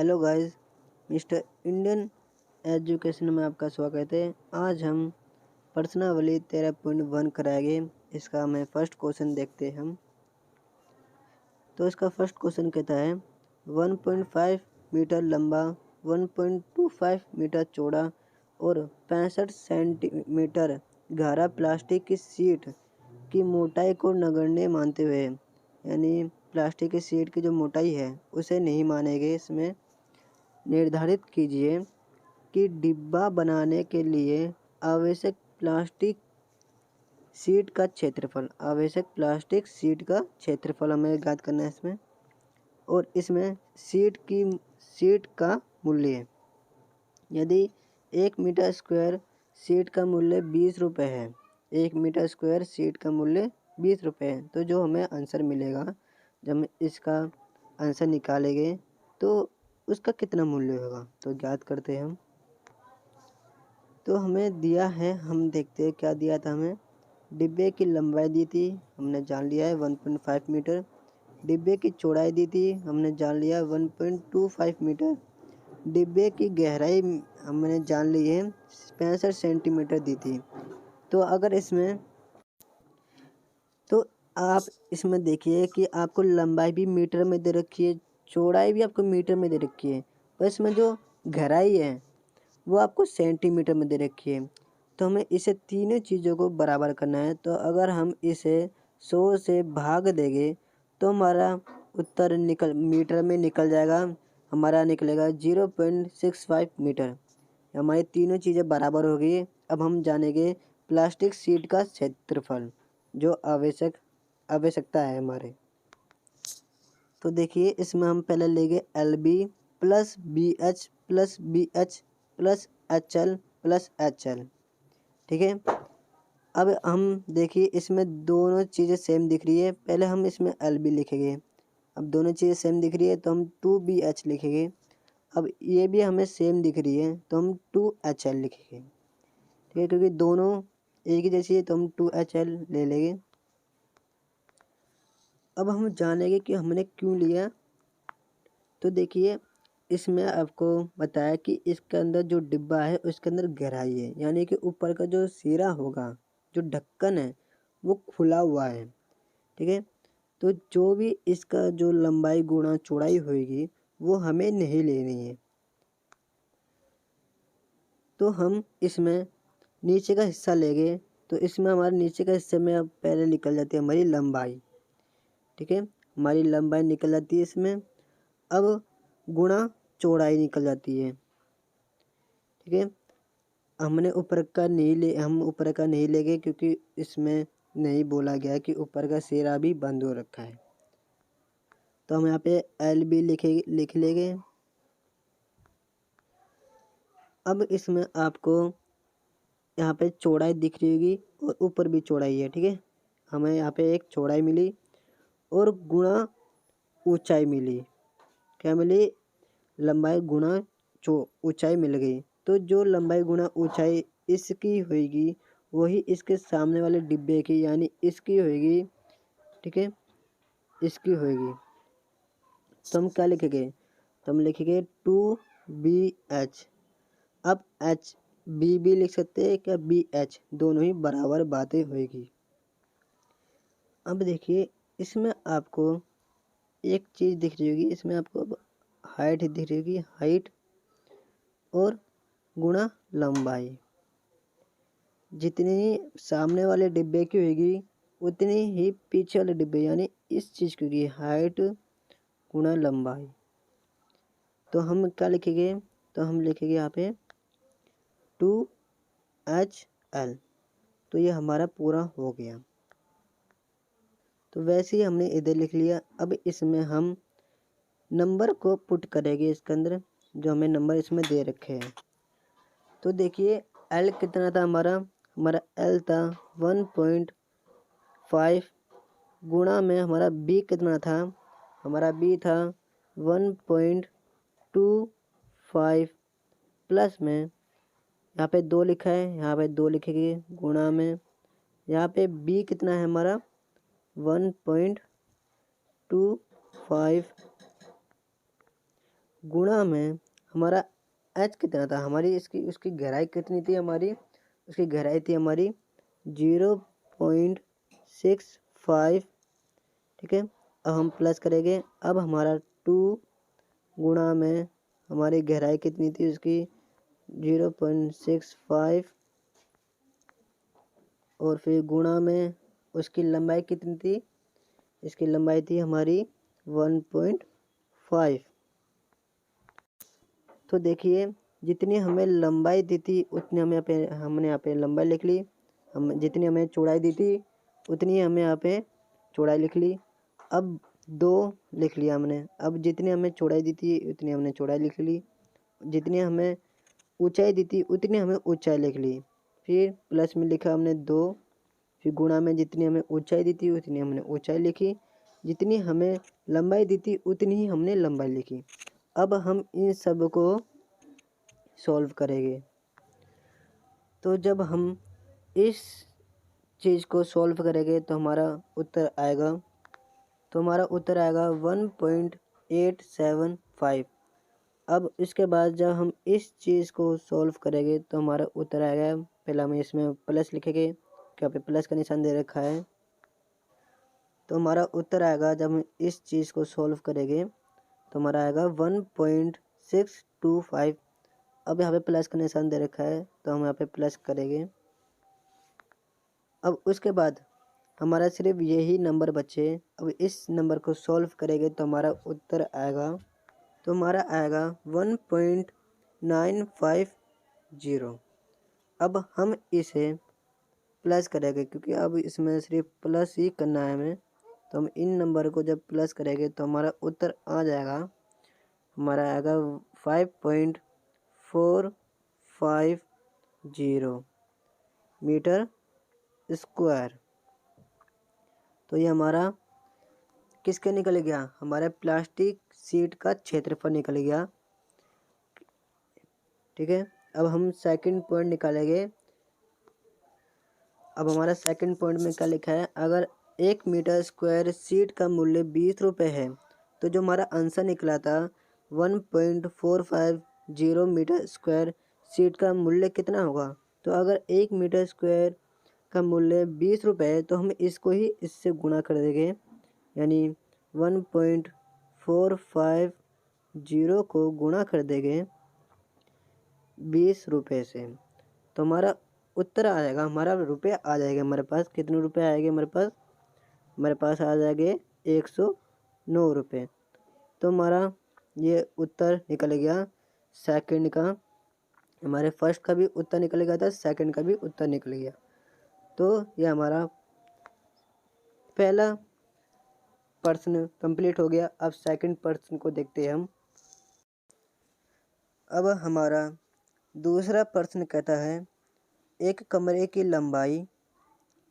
Hello guys, mister Indian education में आपका स्वागत है। आज हम प्रश्नावली 13.1 कराएंगे। इसका हमें फर्स्ट क्वेश्चन देखते हैं हम। तो इसका फर्स्ट क्वेश्चन कहता है 1.5 मीटर लंबा, 1.25 मीटर चौड़ा और 65 सेंटीमीटर गहरा प्लास्टिक की शीट की मोटाई को नगण्य मानते हुए, यानी प्लास्टिक की शीट की जो मोटाई है उसे नहीं मानेंगे, इसमें निर्धारित कीजिए कि डिब्बा बनाने के लिए आवश्यक प्लास्टिक शीट का क्षेत्रफल। आवश्यक प्लास्टिक शीट का क्षेत्रफल हमें ज्ञात करना है इसमें, और इसमें शीट का मूल्य है। यदि 1 मीटर स्क्वायर शीट का मूल्य 20 रुपये है, 1 मीटर स्क्वायर शीट का मूल्य 20 रुपये है, तो जो हमें आंसर मिलेगा, जब हम इसका आंसर निकालेंगे तो उसका कितना मूल्य होगा, तो ज्ञात करते हैं हम। तो हमें दिया है, हम देखते हैं क्या दिया था हमें। डिब्बे की लंबाई दी थी, हमने जान लिया है 1.5 मीटर। डिब्बे की चौड़ाई दी थी, हमने जान लिया 1.25 मीटर। डिब्बे की गहराई हमने जान ली है 65 सेंटीमीटर दी थी। तो अगर इसमें तो आप इसमें देखिए कि आपको लंबाई भी मीटर में दे रखी है, चौड़ाई भी आपको मीटर में दे रखी है, पर इसमें जो गहराई है वो आपको सेंटीमीटर में दे रखी है। तो हमें इसे तीनों चीज़ों को बराबर करना है। तो अगर हम इसे 100 से भाग देंगे तो हमारा उत्तर मीटर में निकल जाएगा। हमारा निकलेगा 0.65 मीटर। हमारी तीनों चीज़ें बराबर हो गई। अब हम जानेंगे प्लास्टिक शीट का क्षेत्रफल जो आवश्यकता है हमारे। तो देखिए, इसमें हम पहले लेंगे LB plus BH plus BH plus HL plus HL। ठीक है। अब हम देखिए, इसमें दोनों चीज़ें सेम दिख रही है। पहले हम इसमें LB लिखेंगे। अब दोनों चीज़ें सेम दिख रही है तो हम 2BH लिखेंगे। अब ये भी हमें सेम दिख रही है तो हम 2HL लिखेंगे। ठीक है, क्योंकि दोनों एक ही जैसी है तो हम 2HL ले लेंगे। अब हम जानेंगे कि हमने क्यों लिया। तो देखिए, इसमें आपको बताया कि इसके अंदर जो डिब्बा है उसके अंदर गहराई है, यानी कि ऊपर का जो सिरा होगा, जो ढक्कन है, वो खुला हुआ है। ठीक है। तो जो भी इसका जो लंबाई गुणा चौड़ाई होगी वो हमें नहीं लेनी है। तो हम इसमें नीचे का हिस्सा लेंगे। तो इसमें हमारे नीचे का हिस्से में अब पहले निकल जाती है हमारी लंबाई। ठीक है, हमारी लंबाई निकल जाती है इसमें। अब गुणा चौड़ाई निकल जाती है। ठीक है, हम ऊपर का नहीं लेंगे क्योंकि इसमें नहीं बोला गया कि ऊपर का सिरा भी बंद हो रखा है। तो हम यहाँ पे LB लिख लेंगे। अब इसमें आपको यहाँ पे चौड़ाई दिख रही होगी और ऊपर भी चौड़ाई है। ठीक है, हमें यहाँ पे एक चौड़ाई मिली और गुणा ऊंचाई मिली। क्या मिली? लंबाई गुणा ऊंचाई मिल गई। तो जो लंबाई गुणा ऊंचाई इसकी होगी वही इसके सामने वाले डिब्बे की, यानी इसकी होगी। ठीक है, इसकी होगी। तो हम क्या लिखेंगे? तो हम लिखेंगे 2BH। अब HB भी लिख सकते हैं क्या? BH, दोनों ही बराबर बातें होगी। अब देखिए, इसमें आपको एक चीज़ दिख रही होगी, इसमें आपको अब हाइट दिख रही होगी, हाइट और गुणा लंबाई। जितनी सामने वाले डिब्बे की होगी उतनी ही पीछे वाले डिब्बे, यानी इस चीज़ की होगी, हाइट गुणा लंबाई। तो हम क्या लिखेंगे? तो हम लिखेंगे यहाँ पे 2HL। तो ये हमारा पूरा हो गया। तो वैसे ही हमने इधर लिख लिया। अब इसमें हम नंबर को पुट करेंगे इसके अंदर, जो हमें नंबर इसमें दे रखे हैं। तो देखिए, L कितना था हमारा L था 1.5 गुणा में हमारा B कितना था? हमारा B था 1.25 प्लस में यहाँ पे 2 लिखा है, यहाँ पे 2 लिखेंगे गुणा में। यहाँ पे B कितना है हमारा? 1.25 गुणा में हमारा एच कितना था, हमारी उसकी गहराई कितनी थी, उसकी गहराई थी हमारी 0.65। ठीक है, अब हम प्लस करेंगे। अब हमारा 2 गुणा में हमारी गहराई कितनी थी उसकी 0.65 और फिर गुणा में उसकी लंबाई कितनी थी, इसकी लंबाई थी हमारी 1.5। तो देखिए जितनी हमें लंबाई दी थी उतनी हमने यहाँ पे लंबाई लिख ली, हम जितनी हमें चौड़ाई दी थी उतनी हमें यहाँ पे चौड़ाई लिख ली। अब 2 लिख लिया हमने। अब जितनी हमें चौड़ाई दी थी उतनी हमने चौड़ाई लिख ली, जितनी हमें ऊंचाई दी थी उतनी हमें ऊंचाई लिख ली। फिर प्लस में लिखा हमने 2, फिर गुणा में जितनी हमें ऊंचाई दी थी उतनी हमने ऊंचाई लिखी, जितनी हमें लंबाई दी थी उतनी ही हमने लंबाई लिखी। अब हम इन सब को सॉल्व करेंगे। तो जब हम इस चीज़ को सॉल्व करेंगे तो हमारा उत्तर आएगा 1.875। अब इसके बाद जब हम इस चीज़ को सॉल्व करेंगे तो हमारा उत्तर आएगा, पहले हम इसमें प्लस लिखेंगे, यहाँ पे प्लस का निशान दे रखा है। तो हमारा उत्तर आएगा, जब हम इस चीज़ को सॉल्व करेंगे तो हमारा आएगा 1.625। अब यहाँ पे प्लस का निशान दे रखा है तो हम यहाँ पे प्लस करेंगे। अब उसके बाद हमारा सिर्फ यही नंबर बचे। अब इस नंबर को सॉल्व करेंगे तो हमारा उत्तर आएगा 1.950। अब हम इसे प्लस करेंगे क्योंकि अब इसमें सिर्फ प्लस ही करना है हमें। तो हम इन नंबर को जब प्लस करेंगे तो हमारा उत्तर आ जाएगा, हमारा आएगा 5.450 मीटर स्क्वायर। तो ये हमारा किसके निकल गया, हमारे प्लास्टिक शीट का क्षेत्रफल निकल गया। ठीक है, अब हम सेकंड पॉइंट निकालेंगे। अब हमारा सेकंड पॉइंट में क्या लिखा है, अगर 1 मीटर स्क्वायर शीट का मूल्य 20 रुपये है तो जो हमारा आंसर निकला था 1.450 मीटर स्क्वायर शीट का मूल्य कितना होगा। तो अगर 1 मीटर स्क्वायर का मूल्य 20 रुपये है तो हम इसको ही इससे गुणा कर देंगे, यानी 1.450 को गुणा कर देंगे 20 रुपये से। तो हमारा उत्तर आ जाएगा, हमारा रुपये आ जाएगा हमारे पास। कितने रुपये आएंगे हमारे पास आ जाएंगे 109 रुपये। तो हमारा ये उत्तर निकल गया सेकंड का। हमारे फर्स्ट का भी उत्तर निकल गया था, सेकंड का भी उत्तर निकल गया। तो ये हमारा पहला प्रश्न कंप्लीट हो गया। अब सेकंड प्रश्न को देखते हैं हम। अब हमारा दूसरा प्रश्न कहता है, एक कमरे की लंबाई,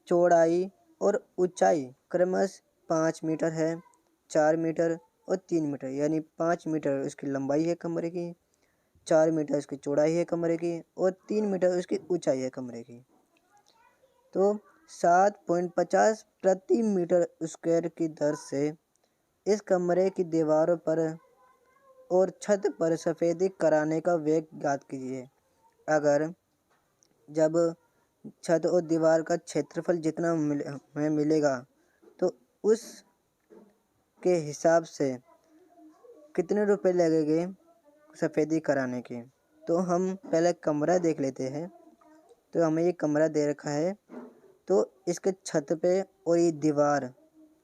चौड़ाई और ऊंचाई क्रमशः 5 मीटर है, 4 मीटर और 3 मीटर, यानी 5 मीटर उसकी लंबाई है कमरे की, 4 मीटर उसकी चौड़ाई है कमरे की और 3 मीटर उसकी ऊंचाई है कमरे की। तो 7.50 प्रति मीटर स्क्वायर की दर से इस कमरे की दीवारों पर और छत पर सफ़ेदी कराने का वेग ज्ञात कीजिए। अगर जब छत और दीवार का क्षेत्रफल जितना हमें मिलेगा तो उस के हिसाब से कितने रुपए लगेंगे सफ़ेदी कराने के। तो हम पहले कमरा देख लेते हैं। तो हमें ये कमरा दे रखा है, तो इसके छत पे और ये दीवार,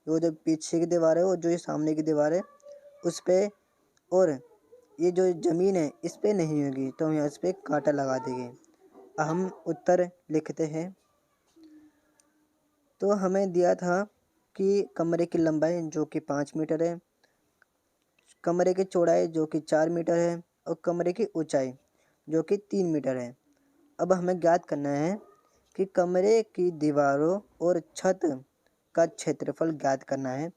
वो जो पीछे की दीवार है और जो ये सामने की दीवार है उस पे, और ये जो ज़मीन है इस पे नहीं होगी, तो हम यहाँ इस पे कांटा लगा देंगे। हम उत्तर लिखते हैं। तो हमें दिया था कि कमरे की लंबाई जो कि 5 मीटर है, कमरे की चौड़ाई जो कि 4 मीटर है और कमरे की ऊंचाई जो कि 3 मीटर है। अब हमें ज्ञात करना है कि कमरे की दीवारों और छत का क्षेत्रफल ज्ञात करना है।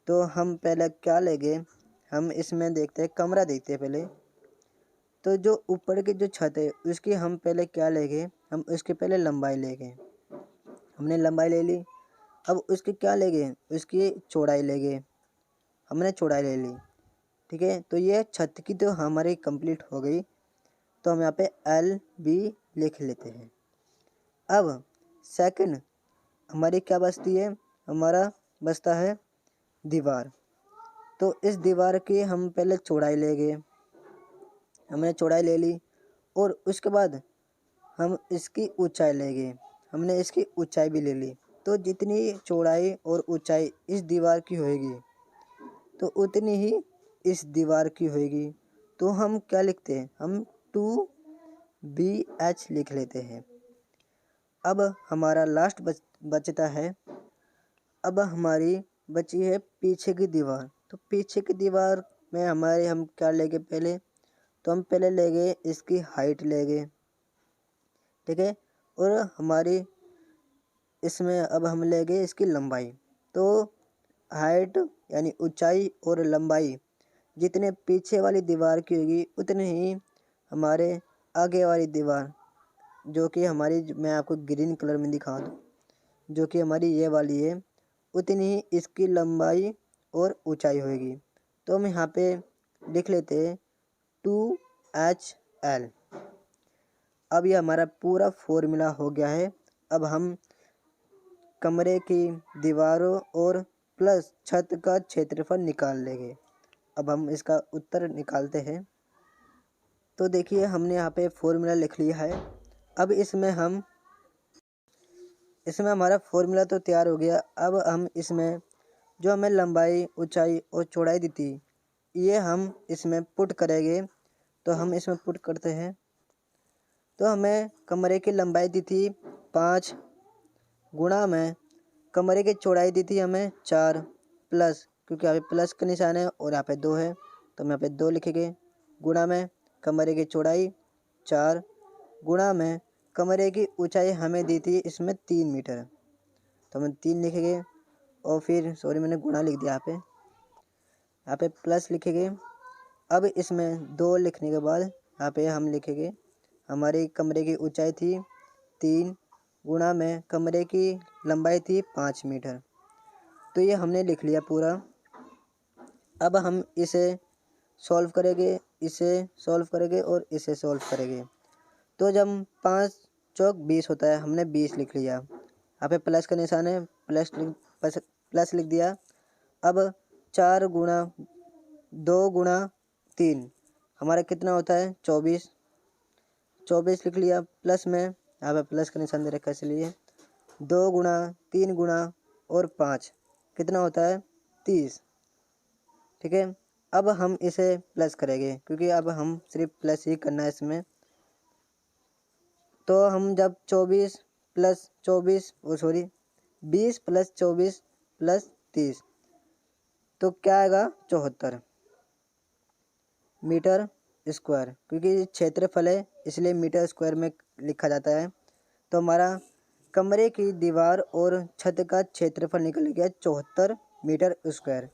तो हम पहले क्या लेंगे, हम इसमें देखते हैं, कमरा देखते हैं पहले। तो जो ऊपर की जो छत है उसकी हम पहले क्या लेंगे, हम उसकी पहले लंबाई लेंगे। हमने लंबाई ले ली। अब उसकी क्या लेंगे, उसकी चौड़ाई लेंगे। हमने चौड़ाई ले ली। ठीक है। तो ये छत की तो हमारी कंप्लीट हो गई, तो हम यहाँ पे LB लिख लेते हैं। अब सेकंड हमारी क्या बचती है, हमारा बचता है दीवार। तो इस दीवार की हम पहले चौड़ाई लेंगे, हमने चौड़ाई ले ली, और उसके बाद हम इसकी ऊंचाई लेंगे, हमने इसकी ऊंचाई भी ले ली। तो जितनी चौड़ाई और ऊंचाई इस दीवार की होएगी तो उतनी ही इस दीवार की होएगी। तो हम क्या लिखते हैं, हम 2BH लिख लेते हैं। अब हमारा लास्ट बचता है, अब हमारी बची है पीछे की दीवार। तो पीछे की दीवार में हमारे हम क्या लेंगे पहले, तो हम पहले लेंगे इसकी हाइट लेंगे, ठीक है। और हमारी इसमें अब हम लेंगे इसकी लंबाई। तो हाइट यानी ऊंचाई और लंबाई जितने पीछे वाली दीवार की होगी उतने ही हमारे आगे वाली दीवार, जो कि हमारी, मैं आपको ग्रीन कलर में दिखा दूँ, जो कि हमारी ये वाली है, उतनी ही इसकी लंबाई और ऊंचाई होगी। तो हम यहाँ पे लिख लेते हैं 2HL। अब ये हमारा पूरा फॉर्मूला हो गया है। अब हम कमरे की दीवारों और प्लस छत का क्षेत्रफल निकाल लेंगे। अब हम इसका उत्तर निकालते हैं। तो देखिए हमने यहाँ पे फॉर्मूला लिख लिया है। अब इसमें हमारा फॉर्मूला तो तैयार हो गया। अब हम इसमें जो हमें लंबाई, ऊंचाई और चौड़ाई दी थी, ये हम इसमें पुट करेंगे। तो हम इसमें पुट करते हैं। तो हमें कमरे की लंबाई दी थी 5, गुणा में कमरे की चौड़ाई दी थी हमें 4, प्लस, क्योंकि यहाँ पे प्लस का निशान है और यहाँ पे 2 है तो हम यहाँ पे 2 लिखेंगे, गुणा में कमरे की चौड़ाई 4, गुणा में कमरे की ऊंचाई हमें दी थी इसमें 3 मीटर, तो हम 3 लिखेंगे। और फिर सॉरी मैंने गुणा लिख दिया, यहाँ पे प्लस लिखेंगे। अब इसमें 2 लिखने के बाद यहाँ पे हम लिखेंगे हमारी कमरे की ऊंचाई थी 3, गुणा में कमरे की लंबाई थी 5 मीटर। तो ये हमने लिख लिया पूरा। अब हम इसे सॉल्व करेंगे, इसे सॉल्व करेंगे और इसे सॉल्व करेंगे। तो जब 5 चौक 20 होता है, हमने 20 लिख लिया। यहाँ पे प्लस का निशान है, प्लस लिख दिया। अब 4 गुणा 2 गुणा 3 हमारा कितना होता है 24, 24 लिख लिया। प्लस में यहाँ पे प्लस का निशान दे रखा है, इसलिए 2 गुणा 3 गुणा और 5 कितना होता है 30, ठीक है। अब हम इसे प्लस करेंगे, क्योंकि अब हम सिर्फ प्लस ही करना है इसमें। तो हम जब 24 प्लस 24 सॉरी 20 प्लस 24 प्लस 30, तो क्या आएगा 74 मीटर स्क्वायर, क्योंकि क्षेत्रफल है इसलिए मीटर स्क्वायर में लिखा जाता है। तो हमारा कमरे की दीवार और छत का क्षेत्रफल निकल गया 74 मीटर स्क्वायर।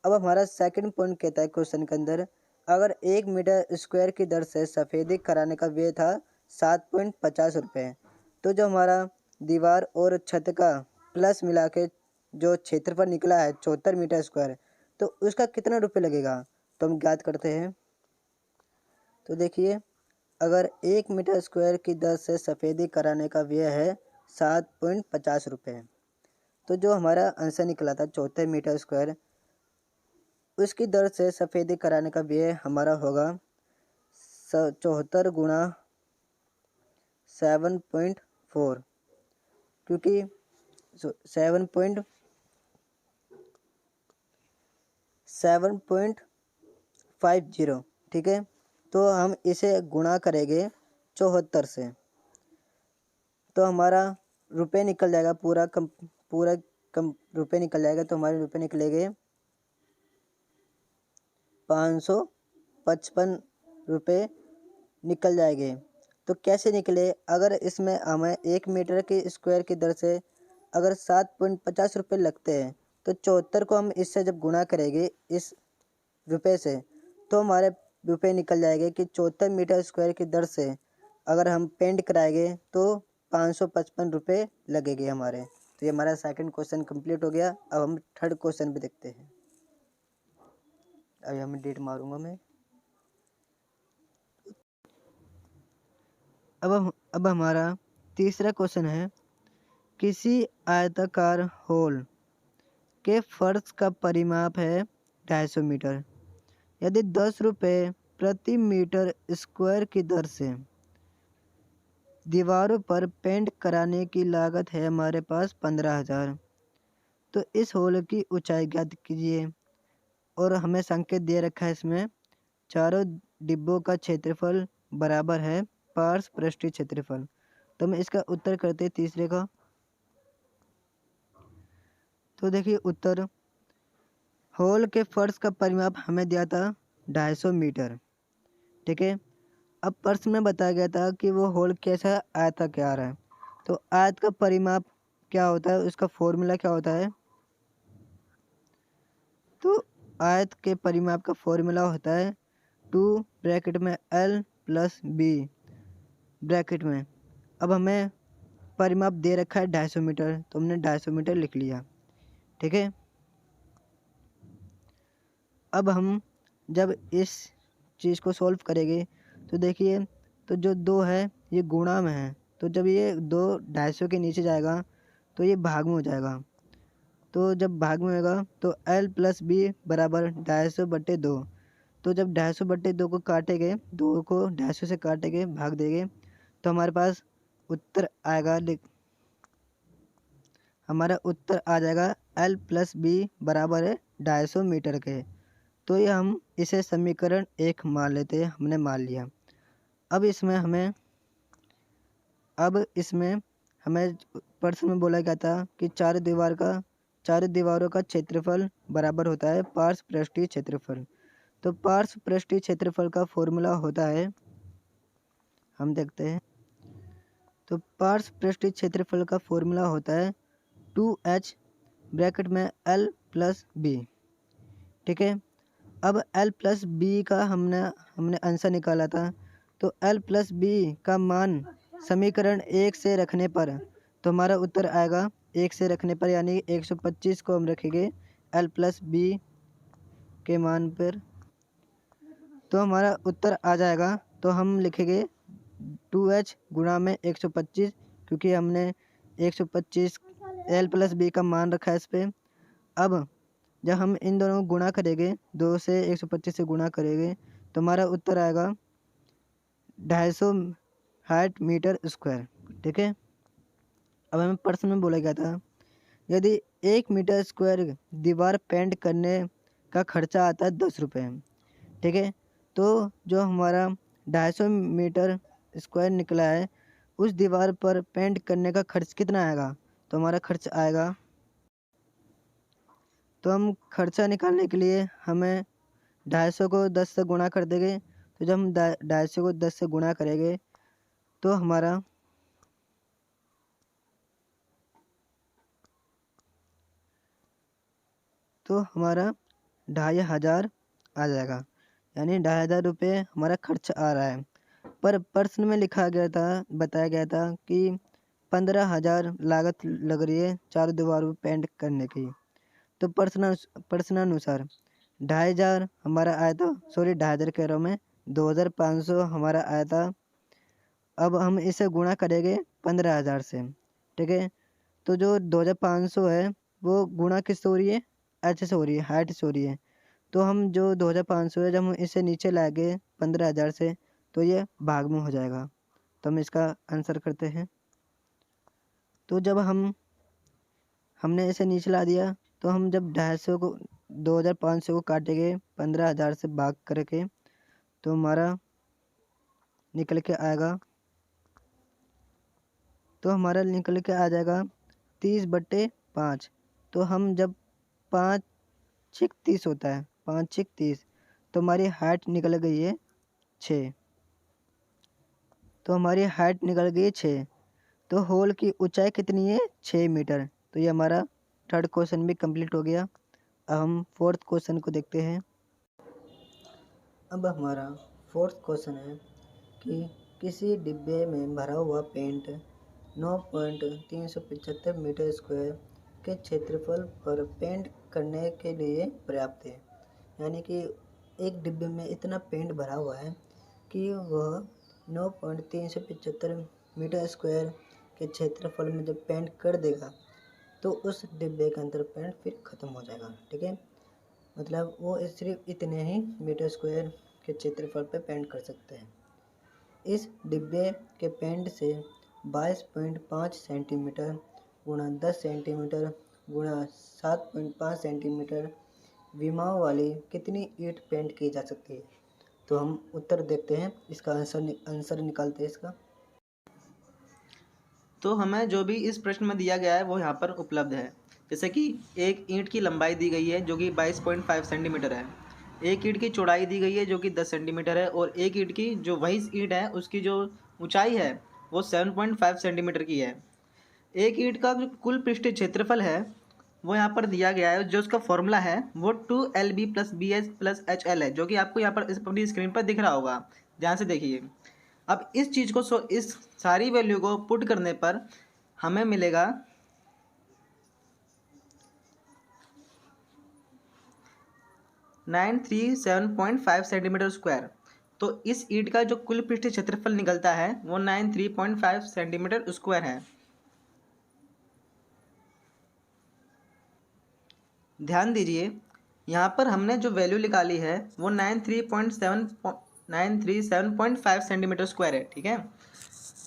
अब हमारा सेकंड पॉइंट कहता है क्वेश्चन के अंदर, अगर 1 मीटर स्क्वायर की दर से सफ़ेदी कराने का व्यय था 7.50 रुपये, तो जो हमारा दीवार और छत का प्लस मिला के जो क्षेत्रफल निकला है 74 मीटर स्क्वायर, तो उसका कितना रुपये लगेगा, तो हम ज्ञात करते हैं। तो देखिए अगर 1 मीटर स्क्वायर की दर से सफ़ेदी कराने का व्यय है 7.50 रुपये, तो जो हमारा आंसर निकला था 74 मीटर स्क्वायर, उसकी दर से सफ़ेदी कराने का व्यय हमारा होगा 74 गुणा 7.4, क्योंकि 7.50, ठीक है। तो हम इसे गुणा करेंगे 74 से, तो हमारा रुपये निकल जाएगा, पूरा रुपये निकल जाएगा। तो हमारे रुपये निकलेंगे 555 रुपये निकल जाएंगे। तो कैसे निकले, अगर इसमें हमें 1 मीटर के स्क्वायर की दर से अगर 7.50 रुपये लगते हैं, तो 74 को हम इससे जब गुणा करेंगे इस रुपये से, तो हमारे रुपये निकल जाएंगे कि 74 मीटर स्क्वायर की दर से अगर हम पेंट कराएंगे तो 555 रुपये लगेंगे हमारे। तो ये हमारा सेकंड क्वेश्चन कंप्लीट हो गया। अब हम थर्ड क्वेश्चन भी देखते हैं। अभी हमें डेट मारूंगा मैं। अब हमारा तीसरा क्वेश्चन है, किसी आयताकार होल के फर्श का परिमाप है 250 मीटर। यदि 10 रुपये प्रति मीटर स्क्वायर की दर से दीवारों पर पेंट कराने की लागत है हमारे पास 15,000, तो इस होल की ऊंचाई ज्ञात कीजिए। और हमें संकेत दे रखा है इसमें, चारों डिब्बों का क्षेत्रफल बराबर है पार्श्व पृष्ठीय क्षेत्रफल। तो हम इसका उत्तर करते हैं तीसरे का। तो देखिए उत्तर, होल के फर्श का परिमाप हमें दिया था 250 मीटर। ठीक है, अब प्रश्न में बताया गया था कि वो होल कैसा आयताकार है। तो आयत का परिमाप क्या होता है, उसका फॉर्मूला क्या होता है। तो आयत के परिमाप का फॉर्मूला होता है 2 ब्रैकेट में L प्लस B ब्रैकेट में। अब हमें परिमाप दे रखा है 250 मीटर, तो हमने 250 मीटर लिख लिया। ठीक है, अब हम जब इस चीज़ को सॉल्व करेंगे तो देखिए, तो जो 2 है ये गुणा में है, तो जब ये 2 250 के नीचे जाएगा तो ये भाग में हो जाएगा। तो जब भाग में होगा तो L प्लस B बराबर 250/2। तो जब 250/2 को काटेंगे, 2 को 250 से काटेंगे, भाग देंगे, तो हमारे पास उत्तर आएगा, हमारा उत्तर आ जाएगा L प्लस B बराबर है 250 मीटर के। तो ये हम इसे समीकरण 1 मान लेते हैं, हमने मान लिया। अब इसमें हमें प्रश्न में बोला गया था कि चारों दीवारों का क्षेत्रफल बराबर होता है पार्श्व पृष्ठीय क्षेत्रफल। तो पार्श्व पृष्ठीय क्षेत्रफल का फॉर्मूला होता है, हम देखते हैं। तो पार्श्व पृष्ठीय क्षेत्रफल का फॉर्मूला होता है 2H ब्रैकेट में L प्लस B। ठीक है, अब L प्लस B का हमने आंसर निकाला था। तो L प्लस B का मान समीकरण 1 से रखने पर, तो हमारा उत्तर आएगा 1 से रखने पर, यानी 125 को हम रखेंगे L प्लस B के मान पर, तो हमारा उत्तर आ जाएगा। तो हम लिखेंगे 2H गुणा में 125, क्योंकि हमने 125 L प्लस B का मान रखा है इस पर। अब जब हम इन दोनों को गुणा करेंगे, 2 से 125 से गुणा करेंगे, तो हमारा उत्तर आएगा 250 मीटर स्क्वायर। ठीक है, अब हमें प्रश्न में बोला गया था, यदि 1 मीटर स्क्वायर दीवार पेंट करने का खर्चा आता है 10 रुपये। ठीक है, तो जो हमारा 250 मीटर स्क्वायर निकला है, उस दीवार पर पेंट करने का खर्च कितना आएगा। तो हमारा खर्च आएगा, तो हम खर्चा निकालने के लिए हमें 250 को 10 से गुणा कर देंगे। तो जब हम 250 को 10 से गुणा करेंगे तो हमारा तो हमारा 2,500 आ जाएगा, यानी 2,500 रुपये हमारा खर्च आ रहा है। पर प्रश्न में लिखा गया था, बताया गया था कि 15,000 लागत लग रही है चारों दीवारों पर पेंट करने की। तो प्रश्नानुसार 2,500 हमारा आया था, सॉरी 2,500 कह रहा हूँ मैं, 2,500 हमारा आया था। अब हम इसे गुणा करेंगे 15,000 से। ठीक है, तो जो 2,500 है वो गुणा किससे हो रही है, एच से हो रही है, हाइट से हो रही है। तो हम जो 2,500 है, जब हम इसे नीचे लाएंगे 15,000 से, तो ये भाग में हो जाएगा। तो हम इसका आंसर करते हैं। तो जब हमने इसे नीचे ला दिया, तो हम जब 2,500 को काटेंगे 15,000 से भाग करके, तो हमारा निकल के आएगा, तो हमारा निकल के आ जाएगा 30/5। तो हम जब 5 6 30 होता है, 5 6 30, तो हमारी हाइट निकल गई है 6। तो हमारी हाइट निकल गई है 6। तो होल की ऊंचाई कितनी है, 6 मीटर। तो ये हमारा थर्ड क्वेश्चन भी कंप्लीट हो गया। अब हम फोर्थ क्वेश्चन को देखते हैं। अब हमारा फोर्थ क्वेश्चन है कि किसी डिब्बे में भरा हुआ पेंट 9.375 मीटर स्क्वायर के क्षेत्रफल पर पेंट करने के लिए पर्याप्त है। यानी कि एक डिब्बे में इतना पेंट भरा हुआ है कि वह 9.375 मीटर स्क्वायर के क्षेत्रफल में जब पेंट कर देगा तो उस डिब्बे के अंदर पेंट फिर ख़त्म हो जाएगा। ठीक है, मतलब वो सिर्फ इतने ही मीटर स्क्वायर के क्षेत्रफल पे पेंट कर सकते हैं। इस डिब्बे के पेंट से 22.5 सेंटीमीटर गुणा 10 सेंटीमीटर गुणा 7.5 सेंटीमीटर विमाओं वाली कितनी ईंट पेंट की जा सकती है। तो हम उत्तर देखते हैं, इसका आंसर निकालते हैं इसका। तो हमें जो भी इस प्रश्न में दिया गया है वो यहाँ पर उपलब्ध है। जैसे कि एक ईंट की लंबाई दी गई है जो कि 22.5 सेंटीमीटर है, एक ईंट की चौड़ाई दी गई है जो कि 10 सेंटीमीटर है, और एक ईंट की जो वही ईंट है उसकी जो ऊंचाई है वो 7.5 सेंटीमीटर की है। एक ईंट का जो कुल पृष्ठीय क्षेत्रफल है वो यहाँ पर दिया गया है, जो उसका फॉर्मूला है वो 2LB + BH + HL है, जो कि आपको यहाँ पर इस अपनी स्क्रीन पर दिख रहा होगा। ध्यान से देखिए। अब इस चीज़ को इस सारी वैल्यू को पुट करने पर हमें मिलेगा 937.5 सेंटीमीटर स्क्वायर। तो इस ईंट का जो कुल पृष्ठीय क्षेत्रफल निकलता है वो 93.5 सेंटीमीटर स्क्वायर है। ध्यान दीजिए, यहाँ पर हमने जो वैल्यू निकाली है वो 937.5 सेंटीमीटर स्क्वायर है। ठीक है,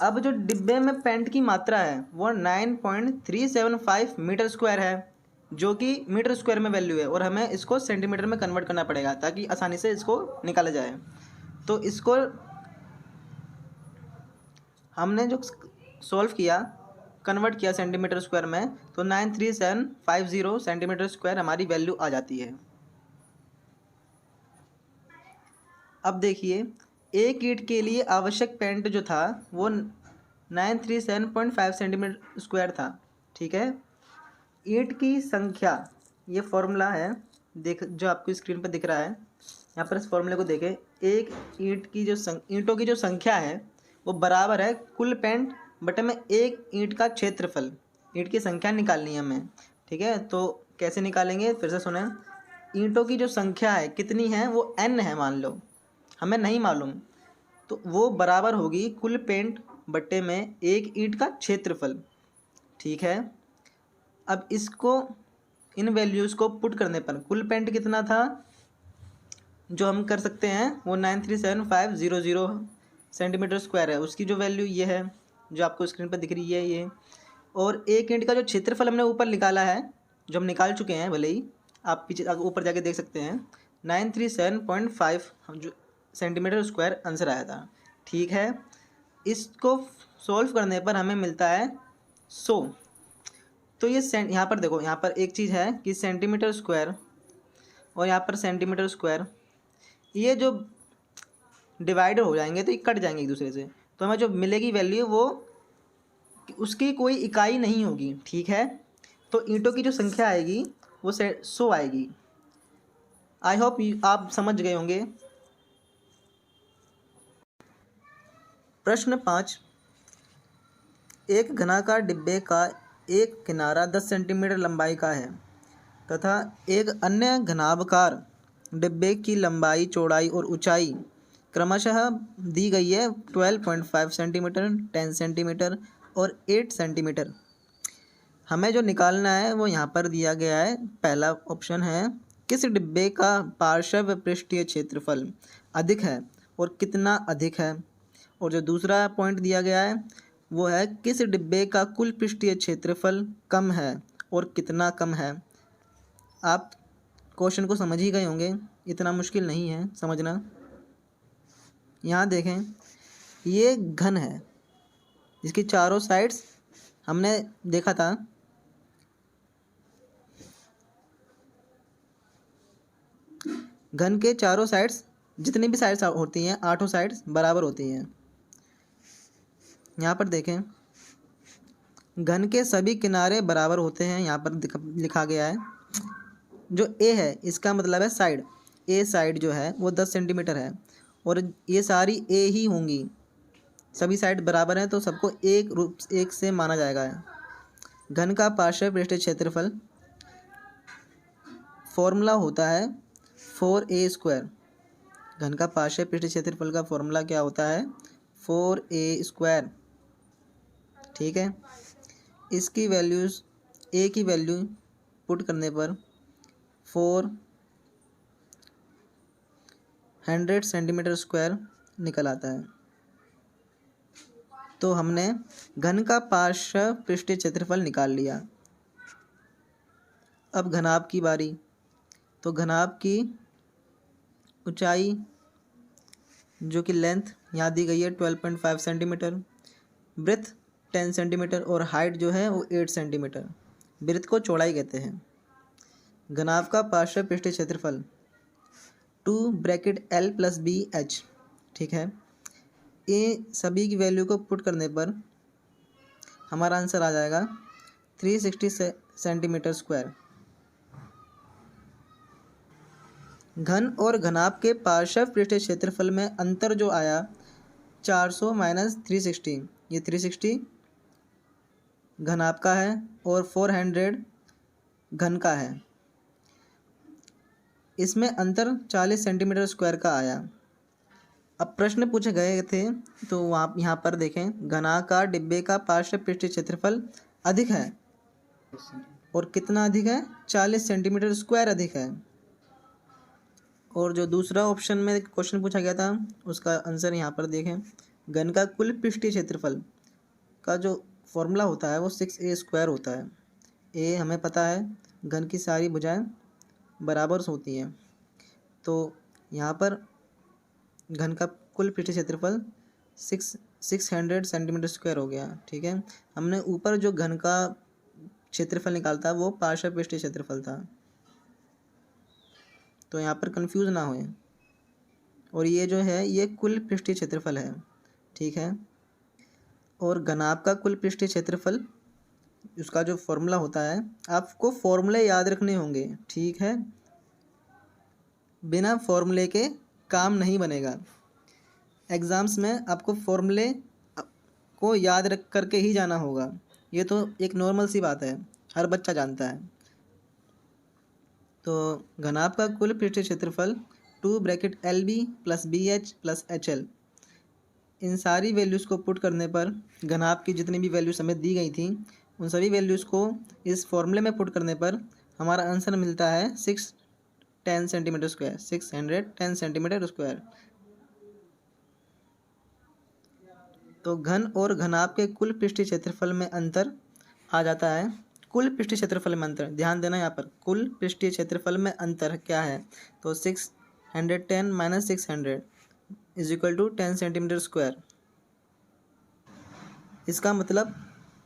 अब जो डिब्बे में पेंट की मात्रा है वो 9.375 मीटर स्क्वायर है, जो कि मीटर स्क्वायर में वैल्यू है, और हमें इसको सेंटीमीटर में कन्वर्ट करना पड़ेगा ताकि आसानी से इसको निकाला जाए। तो इसको हमने जो सॉल्व किया, कन्वर्ट किया सेंटीमीटर स्क्वायर में, तो 93750 सेंटीमीटर स्क्वायर हमारी वैल्यू आ जाती है। अब देखिए, एक ईंट के लिए आवश्यक पेंट जो था वो 937.5 सेंटीमीटर स्क्वायर था। ठीक है, ईंट की संख्या, ये फॉर्मूला है देख जो आपको स्क्रीन पर दिख रहा है, यहाँ पर इस फॉर्मूले को देखें। एक ईंट की जो ईंटों की जो संख्या है वो बराबर है कुल पेंट बटे में एक ईंट का क्षेत्रफल। ईंट की संख्या निकालनी है हमें। ठीक है, तो कैसे निकालेंगे, फिर से सुने। ईंटों की जो संख्या है कितनी है, वो n है मान लो, हमें नहीं मालूम, तो वो बराबर होगी कुल पेंट बट्टे में एक ईंट का क्षेत्रफल। ठीक है, अब इसको इन वैल्यूज़ को पुट करने पर कुल पेंट कितना था जो हम कर सकते हैं वो 93750 सेंटीमीटर स्क्वायर है। उसकी जो वैल्यू ये है जो आपको स्क्रीन पर दिख रही है ये, और एक ईंट का जो क्षेत्रफल हमने ऊपर निकाला है, जो हम निकाल चुके हैं, भले ही आप पीछे ऊपर जाके देख सकते हैं, 937.5 जो सेंटीमीटर स्क्वायर आंसर आया था। ठीक है, इसको सॉल्व करने पर हमें मिलता है 100। तो ये यहाँ पर देखो, यहाँ पर एक चीज़ है कि सेंटीमीटर स्क्वायर और यहाँ पर सेंटीमीटर स्क्वायर, ये जो डिवाइडर हो जाएंगे तो ये कट जाएंगे एक दूसरे से, तो हमें जो मिलेगी वैल्यू वो उसकी कोई इकाई नहीं होगी। ठीक है, तो ईंटों की जो संख्या आएगी वो 100 आएगी। आई होप आप समझ गए होंगे। प्रश्न 5, एक घनाकार डिब्बे का एक किनारा 10 सेंटीमीटर लंबाई का है तथा एक अन्य घनाभकार डिब्बे की लंबाई, चौड़ाई और ऊंचाई क्रमशः दी गई है 12.5 सेंटीमीटर, 10 सेंटीमीटर और 8 सेंटीमीटर। हमें जो निकालना है वो यहाँ पर दिया गया है। पहला ऑप्शन है, किस डिब्बे का पार्श्व पृष्ठीय क्षेत्रफल अधिक है और कितना अधिक है, और जो दूसरा पॉइंट दिया गया है वो है, किस डिब्बे का कुल पृष्ठीय क्षेत्रफल कम है और कितना कम है। आप क्वेश्चन को समझ ही गए होंगे, इतना मुश्किल नहीं है समझना। यहाँ देखें, ये घन है जिसकी चारों साइड्स हमने देखा था, घन के चारों साइड्स जितनी भी साइड्स होती हैं, 8 साइड्स बराबर होती हैं। यहाँ पर देखें, घन के सभी किनारे बराबर होते हैं, यहाँ पर लिखा गया है। जो ए है इसका मतलब है साइड, ए साइड जो है वो 10 सेंटीमीटर है, और ये सारी ए ही होंगी, सभी साइड बराबर हैं तो सबको एक से माना जाएगा। घन का पार्श्व पृष्ठीय क्षेत्रफल फॉर्मूला होता है 4a²। घन का पार्श्व पृष्ठीय क्षेत्रफल का फॉर्मूला क्या होता है? 4a²। ठीक है, इसकी वैल्यूज़ a की वैल्यू पुट करने पर 400 सेंटीमीटर स्क्वायर निकल आता है। तो हमने घन का पार्श्व पृष्ठीय क्षेत्रफल निकाल लिया। अब घनाभ की बारी। तो घनाभ की ऊंचाई जो कि लेंथ यहाँ दी गई है 12.5 सेंटीमीटर, ब्रेथ 10 सेंटीमीटर और हाइट जो है वो 8 सेंटीमीटर। ब्रेथ को चौड़ाई कहते हैं। घनाभ का पार्श्व पृष्ठीय क्षेत्रफल 2(L+B(H). ठीक है, ये सभी की वैल्यू को पुट करने पर हमारा आंसर आ जाएगा 360 सेंटीमीटर स्क्वायर। घन और घनाभ के पार्श्व पृष्ठीय क्षेत्रफल में अंतर जो आया 400 माइनस 360, ये 360 घनाभ का है और 400 घन का है। इसमें अंतर 40 सेंटीमीटर स्क्वायर का आया। अब प्रश्न पूछे गए थे तो वहाँ यहाँ पर देखें, घनाकार डिब्बे का पार्श्व पृष्ठीय क्षेत्रफल अधिक है और कितना अधिक है? 40 सेंटीमीटर स्क्वायर अधिक है। और जो दूसरा ऑप्शन में क्वेश्चन पूछा गया था उसका आंसर यहाँ पर देखें, घन का कुल पृष्ठीय क्षेत्रफल का जो फॉर्मूला होता है वो 6a² होता है। ए हमें पता है, घन की सारी भुजाएं बराबर होती हैं, तो यहाँ पर घन का कुल पृष्ठीय क्षेत्रफल 600 सेंटीमीटर स्क्वायर हो गया। ठीक है, हमने ऊपर जो घन का क्षेत्रफल निकालता वो पार्श्व पृष्ठीय क्षेत्रफल था, तो यहाँ पर कंफ्यूज ना होए। और ये जो है ये कुल पृष्ठीय क्षेत्रफल है। ठीक है, और घनाभ का कुल पृष्ठीय क्षेत्रफल उसका जो फॉर्मूला होता है, आपको फॉर्मूले याद रखने होंगे। ठीक है, बिना फॉर्मूले के काम नहीं बनेगा। एग्ज़ाम्स में आपको फॉर्मूले को याद रख करके ही जाना होगा। ये तो एक नॉर्मल सी बात है, हर बच्चा जानता है। तो घनाभ का कुल पृष्ठीय क्षेत्रफल 2(Lb+BH+HL। इन सारी वैल्यूज़ को पुट करने पर घनाभ की जितनी भी वैल्यूज़ हमें दी गई थी उन सभी वैल्यूज़ को इस फॉर्मूले में पुट करने पर हमारा आंसर मिलता है 610 सेंटीमीटर स्क्वायर, 610 सेंटीमीटर स्क्वायर। तो घन और घनाभ के कुल पृष्ठीय क्षेत्रफल में अंतर आ जाता है। कुल पृष्ठीय क्षेत्रफल में अंतर, ध्यान देना यहाँ पर, कुल पृष्ठीय क्षेत्रफल में अंतर क्या है? तो 610 minus 600 is equal to 10 centimetre square. इसका मतलब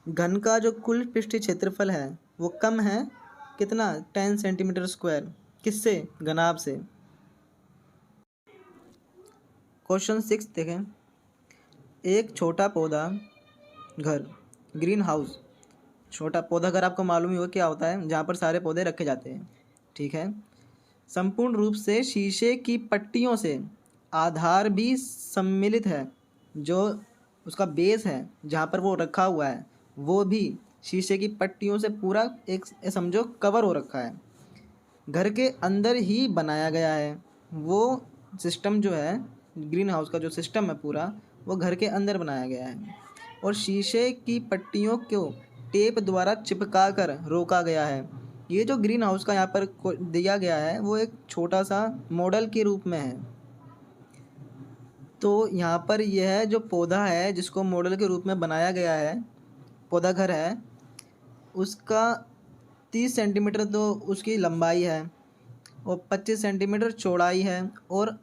घन का जो कुल पृष्ठीय क्षेत्रफल है वो कम है कितना? 10 सेंटीमीटर स्क्वायर। किससे? घनाभ से। क्वेश्चन 6 देखें, एक छोटा पौधा घर, ग्रीन हाउस। छोटा पौधा घर आपको मालूम ही हो क्या होता है, जहाँ पर सारे पौधे रखे जाते हैं। ठीक है, संपूर्ण रूप से शीशे की पट्टियों से आधार भी सम्मिलित है। जो उसका बेस है जहाँ पर वो रखा हुआ है वो भी शीशे की पट्टियों से पूरा एक समझो कवर हो रखा है। घर के अंदर ही बनाया गया है। वो सिस्टम जो है, ग्रीन हाउस का जो सिस्टम है पूरा, वो घर के अंदर बनाया गया है और शीशे की पट्टियों को टेप द्वारा चिपका कर रोका गया है। ये जो ग्रीन हाउस का यहाँ पर दिया गया है वो एक छोटा सा मॉडल के रूप में है। तो यहाँ पर यह जो पौधा है जिसको मॉडल के रूप में बनाया गया है, पौधा घर है, उसका 30 सेंटीमीटर तो उसकी लंबाई है और 25 सेंटीमीटर चौड़ाई है और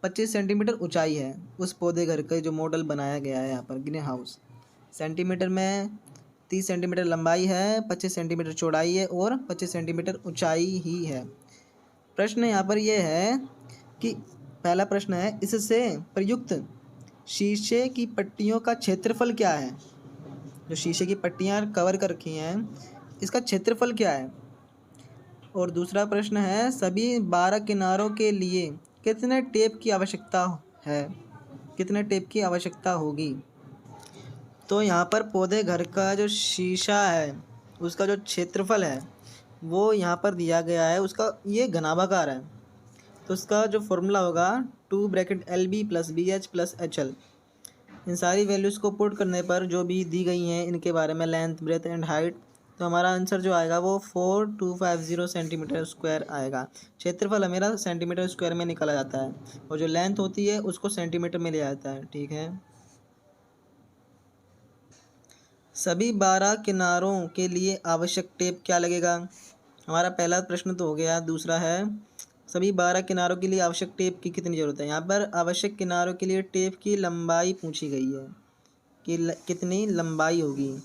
25 सेंटीमीटर ऊंचाई है। उस पौधे घर का जो मॉडल बनाया गया है यहाँ पर ग्रीन हाउस, सेंटीमीटर में 30 सेंटीमीटर लंबाई है, 25 सेंटीमीटर चौड़ाई है और 25 सेंटीमीटर ऊंचाई ही है। प्रश्न यहाँ पर यह है कि पहला प्रश्न है, इससे प्रयुक्त शीशे की पट्टियों का क्षेत्रफल क्या है? जो शीशे की पट्टियाँ कवर कर रखी हैं इसका क्षेत्रफल क्या है? और दूसरा प्रश्न है, सभी 12 किनारों के लिए कितने टेप की आवश्यकता है? कितने टेप की आवश्यकता होगी? तो यहाँ पर पौधे घर का जो शीशा है उसका जो क्षेत्रफल है वो यहाँ पर दिया गया है। उसका ये घनाभाकार है तो उसका जो फॉर्मूला होगा 2 ब्रैकेट LB+BH+HL। इन सारी वैल्यूज़ को पुट करने पर जो भी दी गई हैं इनके बारे में, लेंथ, ब्रेथ एंड हाइट, तो हमारा आंसर जो आएगा वो 4250 सेंटीमीटर स्क्वायर आएगा। क्षेत्रफल मेरा सेंटीमीटर स्क्वायर में निकाला जाता है और जो लेंथ होती है उसको सेंटीमीटर में लिया जाता है। ठीक है। सभी 12 किनारों के लिए आवश्यक टेप क्या लगेगा? हमारा पहला प्रश्न तो हो गया। दूसरा है सभी 12 किनारों के लिए आवश्यक टेप की कितनी ज़रूरत है। यहाँ पर आवश्यक किनारों के लिए टेप की लंबाई पूछी गई है कि कितनी लंबाई होगी,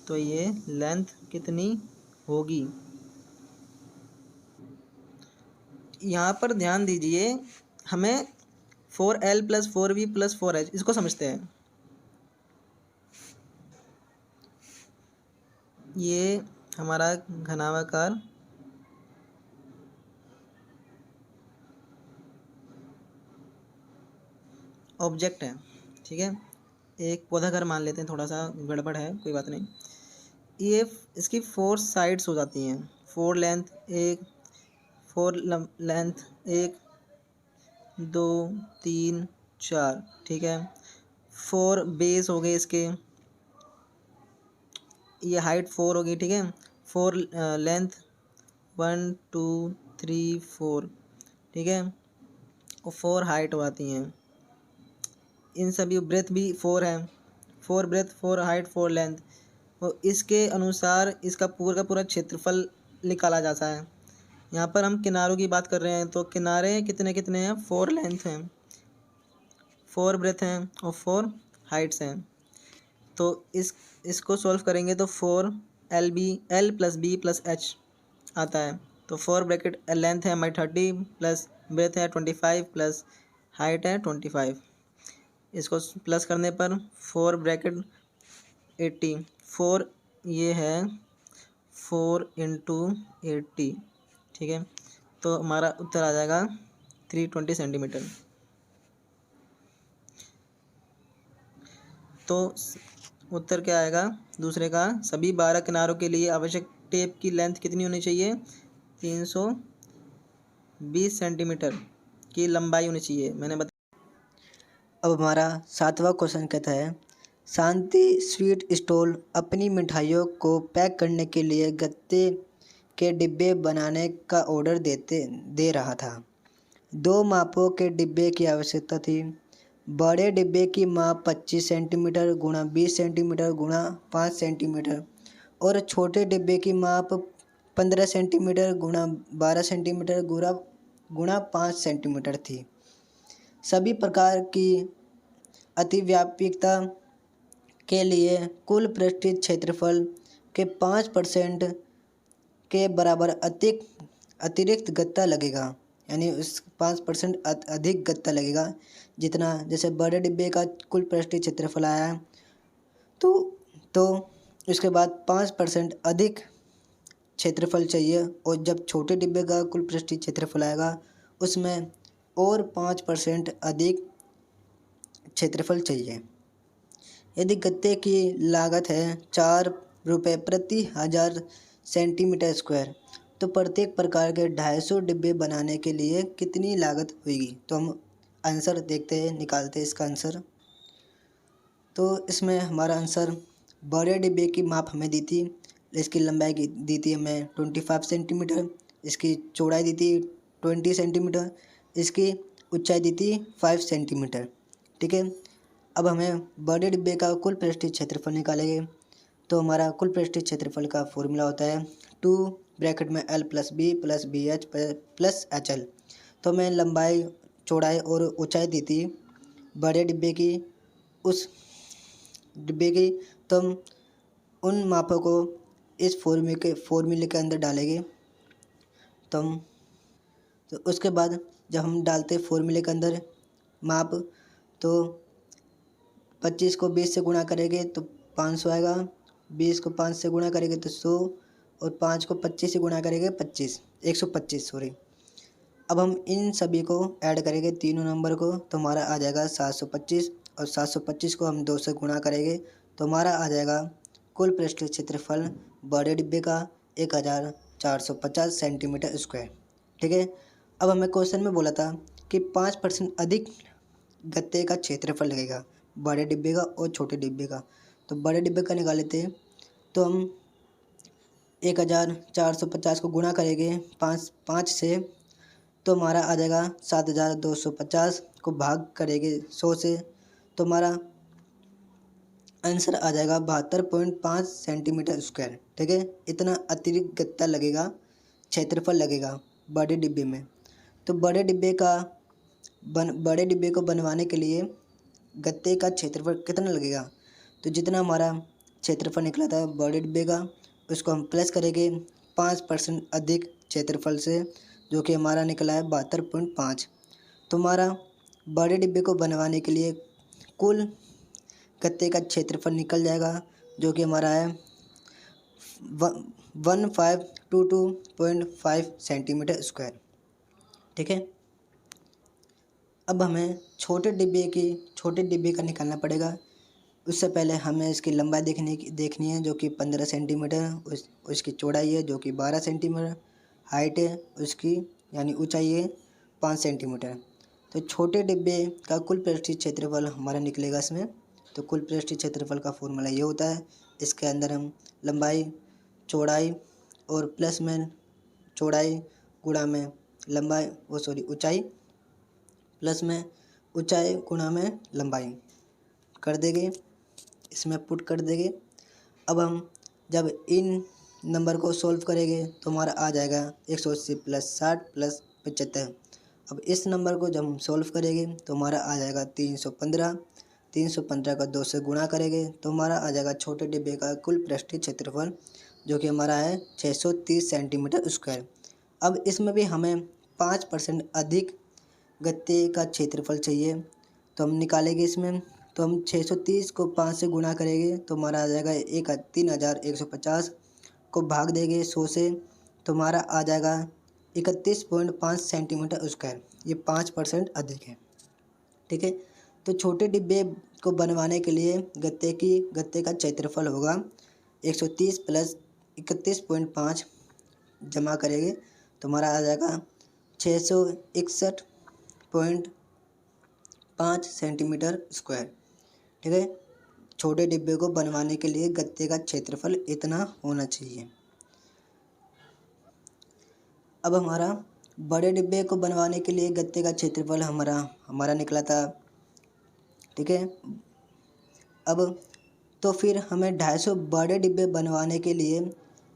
तो ये लेंथ कितनी होगी। यहाँ पर ध्यान दीजिए, हमें 4L + 4V + 4H इसको समझते हैं। ये हमारा घनावाकार ऑब्जेक्ट है। ठीक है, एक पौधा घर मान लेते हैं, थोड़ा सा गड़बड़ है, कोई बात नहीं। ये इसकी 4 साइड्स हो जाती हैं, 4 लेंथ 1, 4 लेंथ 1, 2, 3, 4। ठीक है, 4 बेस हो गए इसके, ये हाइट 4 होगी। ठीक है, 4 लेंथ 1, 2, 3, 4। ठीक है, और 4 हाइट हो जाती हैं। इन सभी ब्रेथ भी 4 है, 4 ब्रेथ, 4 हाइट, 4 लेंथ। और इसके अनुसार इसका पूरा का पूरा क्षेत्रफल निकाला जाता है। यहाँ पर हम किनारों की बात कर रहे हैं, तो किनारे कितने कितने हैं? 4 लेंथ हैं, 4 ब्रेथ हैं और 4 हाइट्स हैं। तो इसको सॉल्व करेंगे तो 4L+B+H आता है। तो 4 ब्रैकेट लेंथ है हमारी 30 प्लस ब्रेथ है 25 प्लस हाइट है 25। इसको प्लस करने पर 4 ब्रैकेट 80, 4 ये है 4 × 80। ठीक है, तो हमारा उत्तर आ जाएगा 320 सेंटीमीटर। तो उत्तर क्या आएगा दूसरे का? सभी 12 किनारों के लिए आवश्यक टेप की लेंथ कितनी होनी चाहिए? 320 सेंटीमीटर की लंबाई होनी चाहिए, मैंने बताया। अब हमारा 7वां क्वेश्चन कहता है, शांति स्वीट स्टॉल अपनी मिठाइयों को पैक करने के लिए गत्ते के डिब्बे बनाने का ऑर्डर दे रहा था। 2 मापों के डिब्बे की आवश्यकता थी। बड़े डिब्बे की माप 25 सेंटीमीटर गुणा 20 सेंटीमीटर गुणा 5 सेंटीमीटर और छोटे डिब्बे की माप 15 सेंटीमीटर गुणा 12 सेंटीमीटर गुणा 5 सेंटीमीटर थी। सभी प्रकार की अतिव्यापकता के लिए कुल पृष्ठीय क्षेत्रफल के 5% के बराबर अतिरिक्त गत्ता लगेगा, यानी उस 5% अधिक गत्ता लगेगा। जितना जैसे बड़े डिब्बे का कुल पृष्ठीय क्षेत्रफल आया है, तो उसके बाद 5% अधिक क्षेत्रफल चाहिए, और जब छोटे डिब्बे का कुल पृष्ठीय क्षेत्रफल आएगा उसमें और 5% अधिक क्षेत्रफल चाहिए। यदि गत्ते की लागत है 4 रुपये प्रति 1000 सेंटीमीटर स्क्वायर, तो प्रत्येक प्रकार के 250 डिब्बे बनाने के लिए कितनी लागत होगी? तो हम आंसर देखते हैं, निकालते हैं इसका आंसर। तो इसमें हमारा आंसर, बड़े डिब्बे की माप हमें दी थी, इसकी लंबाई दी थी हमें 25 सेंटीमीटर, इसकी चौड़ाई दी थी 20 सेंटीमीटर, इसकी ऊंचाई दी थी 5 सेंटीमीटर। ठीक है, अब हमें बड़े डिब्बे का कुल पृष्ठीय क्षेत्रफल निकालेंगे। तो हमारा कुल पृष्ठीय क्षेत्रफल का फॉर्मूला होता है 2 ब्रैकेट में L+B+BH+HL। तो मैं लंबाई, चौड़ाई और ऊंचाई दी थी बड़े डिब्बे की, उस डिब्बे की, तो हम उन मापों को इस फॉर्मूले के अंदर डालेंगे। तो उसके बाद जब हम डालते फॉर्मूले के अंदर माप, तो 25 को 20 से गुणा करेंगे तो 500 आएगा, 20 को 5 से गुणा करेंगे तो 100, और 5 को 25 से गुणा करेंगे 125 सॉरी। अब हम इन सभी को ऐड करेंगे, तीनों नंबर को, तो हमारा आ जाएगा 725, और 725 को हम 2 से गुणा करेंगे तो हमारा आ जाएगा कुल पृष्ठीय क्षेत्रफल बड़े डिब्बे का 1450 सेंटीमीटर स्क्वायर। ठीक है, अब हमें क्वेश्चन में बोला था कि 5% अधिक गत्ते का क्षेत्रफल लगेगा, बड़े डिब्बे का और छोटे डिब्बे का। तो बड़े डिब्बे का निकाल लेते हैं। तो हम 1450 को गुणा करेंगे 5 से, तो हमारा आ जाएगा 7250 को भाग करेंगे 100 से, तो हमारा आंसर आ जाएगा 72.5 सेंटीमीटर स्क्वायर। ठीक है, इतना अतिरिक्त गत्ता लगेगा, क्षेत्रफल लगेगा बड़े डिब्बे में। तो बड़े डिब्बे को बनवाने के लिए गत्ते का क्षेत्रफल कितना लगेगा, तो जितना हमारा क्षेत्रफल निकला था बड़े डिब्बे का, उसको हम प्लस करेंगे 5% अधिक क्षेत्रफल से, जो कि हमारा निकला है 72.5। तो हमारा बड़े डिब्बे को बनवाने के लिए कुल गत्ते का क्षेत्रफल निकल जाएगा, जो कि हमारा है 1522.5 सेंटीमीटर स्क्वायर। ठीक है, अब हमें छोटे डिब्बे का निकालना पड़ेगा। उससे पहले हमें इसकी लंबाई देखनी है, जो कि 15 सेंटीमीटर, उसकी चौड़ाई है जो कि 12 सेंटीमीटर, हाइट है उसकी यानी ऊंचाई है 5 सेंटीमीटर। तो छोटे डिब्बे का कुल पृष्ठीय क्षेत्रफल हमारा निकलेगा इसमें। तो कुल पृष्ठीय क्षेत्रफल का फॉर्मूला ये होता है, इसके अंदर हम लंबाई, चौड़ाई और प्लस में चौड़ाई गुणा में ऊंचाई प्लस में ऊंचाई गुणा में लंबाई कर देंगे, इसमें पुट कर देंगे। अब हम जब इन नंबर को सॉल्व करेंगे तो हमारा आ जाएगा 180 + 60 + 75। अब इस नंबर को जब हम सॉल्व करेंगे तो हमारा आ जाएगा 315। 315 का 2 से गुणा करेंगे तो हमारा आ जाएगा छोटे डिब्बे का कुल पृष्ठीय क्षेत्रफल, जो कि हमारा है 630 सेंटीमीटर स्क्वायर। अब इसमें भी हमें 5% अधिक गत्ते का क्षेत्रफल चाहिए, तो हम निकालेंगे इसमें। तो हम 630 को 5 से गुणा करेंगे तो हमारा आ जाएगा 3150 को भाग देंगे 100 से, तो हमारा आ जाएगा 31.5 सेंटीमीटर स्क्वायर। ये 5% अधिक है। ठीक है, तो छोटे डिब्बे को बनवाने के लिए गत्ते का क्षेत्रफल होगा 130 + 31.5 जमा करेंगे तो हमारा आ जाएगा 661.5 सेंटीमीटर स्क्वायर। ठीक है, छोटे डिब्बे को बनवाने के लिए गत्ते का क्षेत्रफल इतना होना चाहिए। अब हमारा बड़े डिब्बे को बनवाने के लिए गत्ते का क्षेत्रफल हमारा निकला था। ठीक है, अब तो फिर हमें 250 बड़े डिब्बे बनवाने के लिए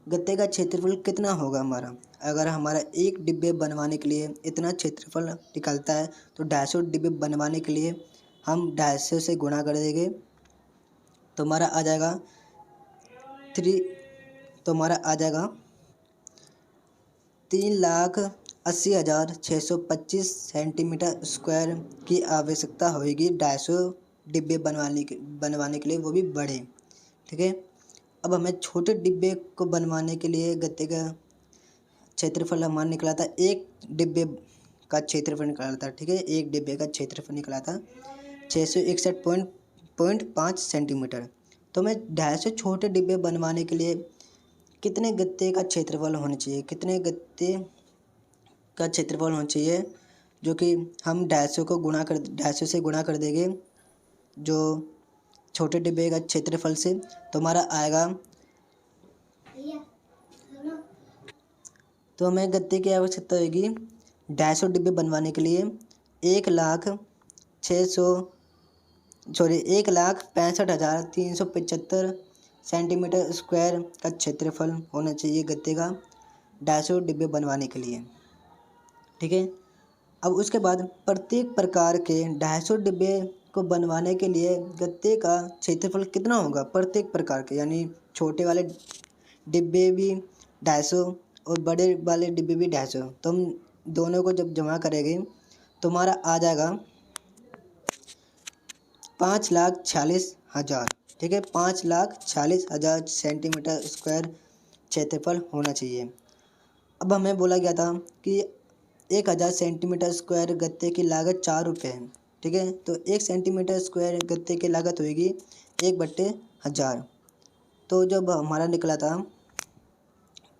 गत्ते का क्षेत्रफल कितना होगा हमारा। अगर हमारा एक डिब्बे बनवाने के लिए इतना क्षेत्रफल निकलता है तो 250 डिब्बे बनवाने के लिए हम 250 से गुणा कर देंगे तो हमारा आ जाएगा 3,80,625 सेंटीमीटर स्क्वायर की आवश्यकता होगी 250 डिब्बे बनवाने के लिए, वो भी बड़े। ठीक है, अब हमें छोटे डिब्बे को बनवाने के लिए गत्ते का क्षेत्रफल हमारा निकला था, एक डिब्बे का क्षेत्रफल निकला था। ठीक है, एक डिब्बे का क्षेत्रफल निकला था 661.5 सेंटीमीटर। तो हमें 250 छोटे डिब्बे बनवाने के लिए कितने गत्ते का क्षेत्रफल होना चाहिए, जो कि हम 250 से गुणा कर देंगे जो छोटे डिब्बे का क्षेत्रफल से, तो हमारा आएगा। तो हमें गत्ते की आवश्यकता होगी 250 डिब्बे बनवाने के लिए 1,65,375 सेंटीमीटर स्क्वायर का क्षेत्रफल होना चाहिए गत्ते का 250 डिब्बे बनवाने के लिए। ठीक है, अब उसके बाद प्रत्येक प्रकार के 250 डिब्बे को बनवाने के लिए गत्ते का क्षेत्रफल कितना होगा प्रत्येक प्रकार के, यानी छोटे वाले डिब्बे भी 250 और बड़े वाले डिब्बे भी 250। तो हम दोनों को जब जमा करेंगे तो हमारा आ जाएगा 5,46,000। ठीक है, 5,46,000 सेंटीमीटर स्क्वायर क्षेत्रफल होना चाहिए। अब हमें बोला गया था कि 1,000 सेंटीमीटर स्क्वायर गत्ते की लागत 4 रुपये है। ठीक है, तो 1 सेंटीमीटर स्क्वायर गत्ते की लागत होगी 1/1000। तो जब हमारा निकला था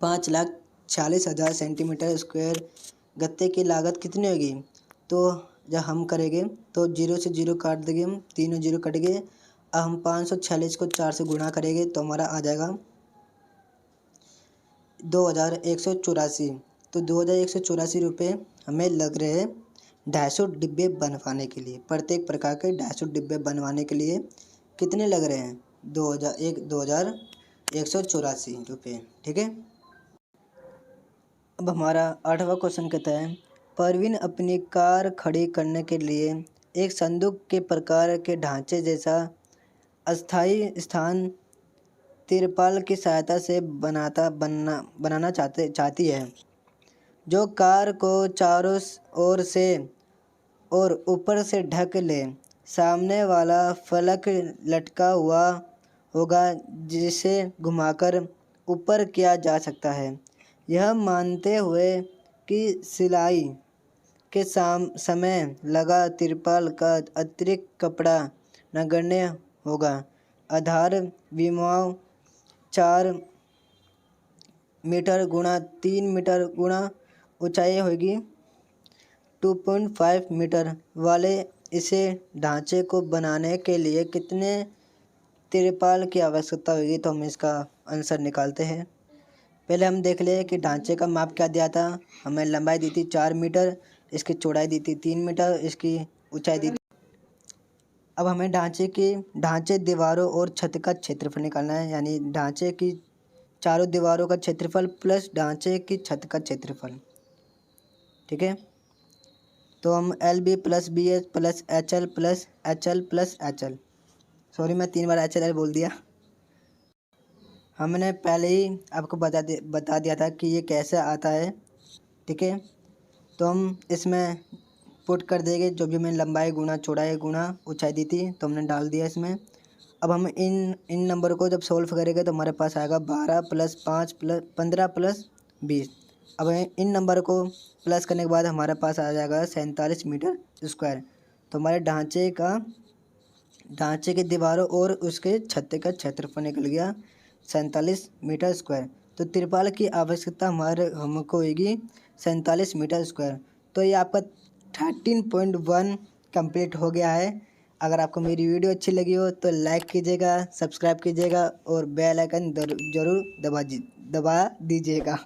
5,46,000 सेंटीमीटर स्क्वायर गत्ते की लागत कितनी होगी, तो जब हम करेंगे तो 0 से 0 काट देंगे, हम तीनों 0 कट गए। अब हम 546 को 4 से गुणा करेंगे तो हमारा आ जाएगा 2184। तो 2184 रुपये हमें लग रहे हैं 250 डिब्बे बनवाने के लिए। प्रत्येक प्रकार के 250 डिब्बे बनवाने के लिए कितने लग रहे हैं? 2184 रुपये। ठीक है। अब हमारा 8वां क्वेश्चन कहता है, परवीन अपनी कार खड़ी करने के लिए एक संदूक के प्रकार के ढांचे जैसा अस्थायी स्थान तिरपाल की सहायता से बनाना चाहती है, जो कार को चारों ओर से और ऊपर से ढक ले। सामने वाला फलक लटका हुआ होगा जिसे घुमाकर ऊपर किया जा सकता है। यह मानते हुए कि सिलाई के समय लगा तिरपाल का अतिरिक्त कपड़ा नगण्य होगा। आधार विमाओं 4 मीटर गुणा 3 मीटर गुणा ऊंचाई होगी 2.5 मीटर वाले इसे ढांचे को बनाने के लिए कितने तिरपाल की आवश्यकता होगी? तो हम इसका आंसर निकालते हैं। पहले हम देख ले कि ढांचे का माप क्या दिया था। हमें लंबाई दी थी 4 मीटर, इसकी चौड़ाई दी थी 3 मीटर, इसकी ऊंचाई दी थी। अब हमें ढांचे दीवारों और छत का क्षेत्रफल निकालना है, यानी ढांचे की चारों दीवारों का क्षेत्रफल प्लस ढांचे की छत का क्षेत्रफल। ठीक है। तो हम LB plus BH plus HL plus HL plus HL, sorry मैं 3 बार HL बोल दिया। हमने पहले ही आपको बता दिया था कि ये कैसे आता है। ठीक है। तो हम इसमें पुट कर देंगे जो भी मैंने लंबाई गुणा चौड़ाई गुणा ऊंचाई दी थी, तो हमने डाल दिया इसमें। अब हम इन नंबर को जब सॉल्व करेंगे तो हमारे पास आएगा 12 प्लस 5 प्लस 15 प्लस 20। अब इन नंबर को प्लस करने के बाद हमारे पास आ जाएगा 47 मीटर स्क्वायर। तो हमारे ढांचे की दीवारों और उसके छत का क्षेत्रफल निकल गया 47 मीटर स्क्वायर। तो तिरपाल की आवश्यकता हमको होगी 47 मीटर स्क्वायर। तो ये आपका 13.1 कंप्लीट हो गया है। अगर आपको मेरी वीडियो अच्छी लगी हो तो लाइक कीजिएगा, सब्सक्राइब कीजिएगा और बेल आइकन ज़रूर दबा दीजिएगा।